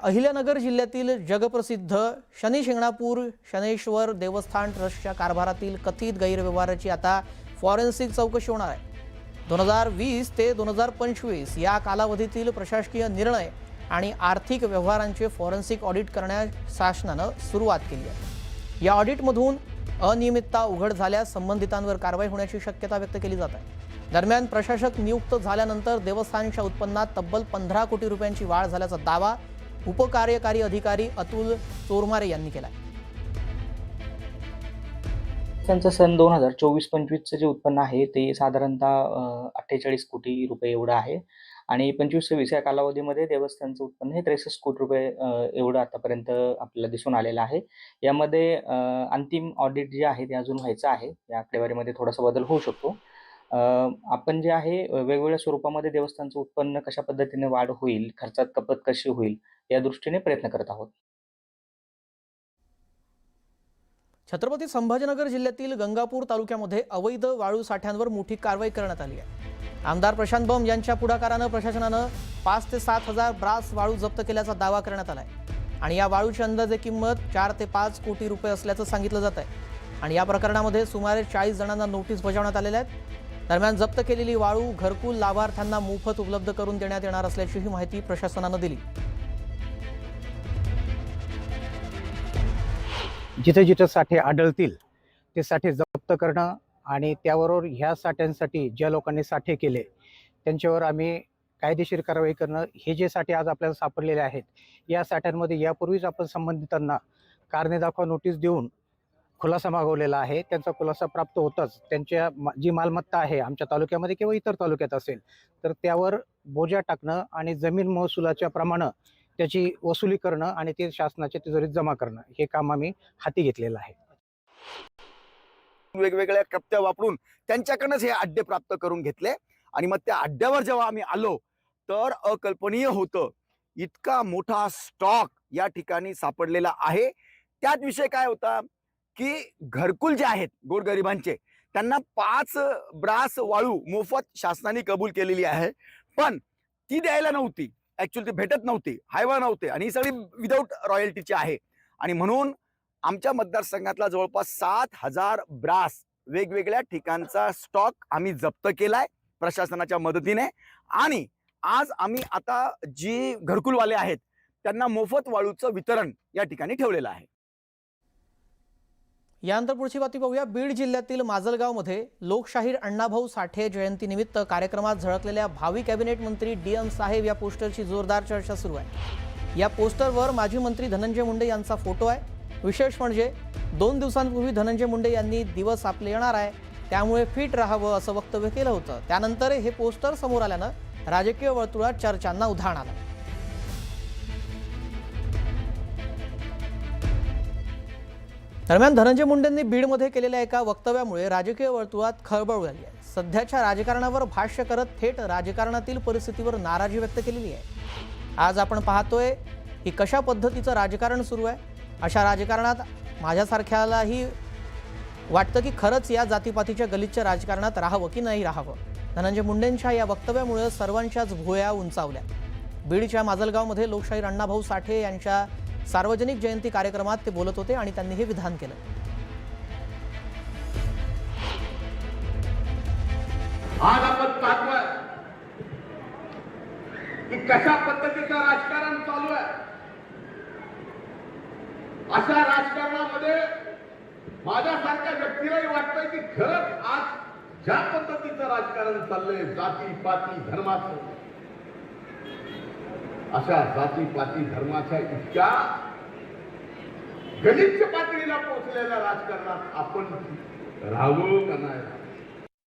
अहिल्यानगर जिल्ह्यातील जगप्रसिद्ध शनी शिंगणापूर शनेश्वर देवस्थान ट्रस्टच्या कारभारातील कथित गैरव्यवहाराची आता फॉरेन्सिक चौकशी होणार आहे। 2020 ते 2025 या कालावधीतील प्रशासकीय निर्णय आणि आर्थिक व्यवहारांचे फॉरेन्सिक ऑडिट करण्यास शासनाने सुरुवात केली आहे। या ऑडिटमधून अनियमितता उघड झाल्यास संबंधितांवर कारवाई होण्याची शक्यता व्यक्त केली जात आहे। दरम्यान प्रशासक नियुक्त झाल्यानंतर देवस्थानच्या उत्पन्नात तब्बल 15 कोटी रुपयांची वाढ झाल्याचा दावा उपकार्यकारी अधिकारी अतुल चोरमारे यांनी केला। त्यांचं सन 2024-25 जे उत्पन्न आहे ते साधारणतः 48 कोटी रुपये एवढं आहे आणि 25-26 या कालावधीमध्ये देवस्थानचं उत्पन्न हे 63 कोटी रुपये एवढं आतापर्यंत आपल्याला दिसून आलेलं आहे। यामध्ये अंतिम ऑडिट जे आहे ते अजून व्हायचं आहे। या आकडेवारीमध्ये थोडासा बदल होऊ शकतो। आपण जे आहे वेगवेगळ्या स्वरूपामध्ये देवस्थानचं उत्पन्न कशा पद्धतीने वाढ होईल, खर्चात कपात कशी होईल या दृष्टीने प्रयत्न करत आहोत। छत्रपती संभाजीनगर जिल्ह्यातील गंगापूर तालुक्यामध्ये अवैध वाळू साठ्यांवर मोठी कारवाई करण्यात आली आहे। आमदार प्रशांत बंब यांच्या पुढाकाराने प्रशासनाने 5 ते 7 हजार ब्रास वाळू जप्त केल्याचा दावा करण्यात आला आहे आणि या वाळूची अंदाजे किंमत 4 ते 5 कोटी रुपये असल्याचं सांगितलं जात आहे आणि या प्रकरणामध्ये सुमारे 40 जणांना नोटीस बजावण्यात आलेल्या आहेत। दरम्यान जप्त केलेली वाळू घरकुल लाभार्थ्यांना मोफत उपलब्ध करून देण्यात येणार असल्याची माहिती प्रशासनाने दिली। जिथे जिथे साठे आढळतील ते साठे जप्त करणं आणि त्याबरोबर ह्या साठ्यांसाठी ज्या लोकांनी साठे केले त्यांच्यावर आम्ही कायदेशीर कारवाई करणं। हे जे साठे आज आपल्याला सापडलेले आहेत या साठ्यांमध्ये यापूर्वीच आपण संबंधितांना कारणे दाखवा नोटीस देऊन खुलासा मागवलेला आहे। त्यांचा खुलासा प्राप्त होताच त्यांच्या जी मालमत्ता आहे आमच्या तालुक्यामध्ये किंवा इतर तालुक्यात असेल तर त्यावर बोजा टाकणं आणि जमीन महसुलाच्या प्रमाणे त्याची वसुली करणं आणि ते शासनाच्या तिजोरीत जमा करणं हे काम आम्ही हाती घेतलेलं आहे। वेगवेगळ्या कप्त्या वापरून त्यांच्याकडूनच हे अड्डे प्राप्त करून घेतले आणि मग त्या अड्ड्यावर जेव्हा आम्ही आलो तर अकल्पनीय होतं, इतका मोठा स्टॉक या ठिकाणी सापडलेला आहे। त्यात विषय काय होता की घरकुल जे आहेत गोरगरिबांचे त्यांना 5 ब्रास वाळू मोफत शासनाने कबूल केलेली आहे, पण ती द्यायला नव्हती, ऍक्च्युअली ती भेटत नव्हती, हायवा नव्हते आणि ही सगळी विदाऊट रॉयल्टीची आहे आणि म्हणून आमच्या मतदारसंघातला जवळपास 7,000 ब्रास वेगवेगळ्या ठिकाणचा स्टॉक आम्ही जप्त केलाय प्रशासनाच्या मदतीने आणि आज आम्ही आता जी घरकुलवाले आहेत त्यांना मोफत वाळूचं वितरण या ठिकाणी ठेवलेलं आहे। यानंतर पुढची बातमी पाहूया। बीड जिल्ह्यातील माजलगावमध्ये लोकशाहीर अण्णाभाऊ साठे जयंतीनिमित्त कार्यक्रमात झळकलेल्या भावी कॅबिनेट मंत्री DM साहेब या पोस्टरची जोरदार चर्चा सुरू आहे। या पोस्टरवर माजी मंत्री धनंजय मुंडे यांचा फोटो आहे। विशेष म्हणजे 2 दिवसांपूर्वी धनंजय मुंडे यांनी दिवस आपले येणार आहे त्यामुळे फिट राहावं असं वक्तव्य केलं होतं। त्यानंतर हे पोस्टर समोर आल्यानं राजकीय वर्तुळात चर्चांना उधाण आलं। दरम्यान धनंजय मुंडेंनी बीडमध्ये केलेल्या एका वक्तव्यामुळे राजकीय वर्तुळात खळबळ उडाली आहे। सध्याच्या राजकारणावर भाष्य करत थेट राजकारणातील परिस्थितीवर नाराजी व्यक्त केलेली आहे। आज आपण पाहतोय की कशा पद्धतीचं राजकारण सुरू आहे। अशा राजकारणात माझ्यासारख्यालाही वाटतं की खरंच या जातीपातीच्या गलिच्छ राजकारणात राहावं की नाही राहावं। धनंजय मुंडेंच्या या वक्तव्यामुळे सर्वांच्याच भुवया उंचावल्या। बीडच्या माजलगावमध्ये लोकशाहीर अण्णाभाऊ साठे यांच्या सार्वजनिक जयंती कार्यक्रमात ते बोलत होते आणि त्यांनी हे विधान केलं। आज आपण पाहतोय की कशा पद्धतीचं राजकारण चालू आहे। अशा राजकारणामध्ये माझ्यासारख्या व्यक्तीलाही वाटतंय की खरंच आज ज्या पद्धतीचं राजकारण चाललंय जाती पाती धर्माचं, अशा जाती पाती धर्माच्या इतक्या गलिच्छ पातळीला पोहोचलेल्या राजकारणात आपण राहावं का नाही।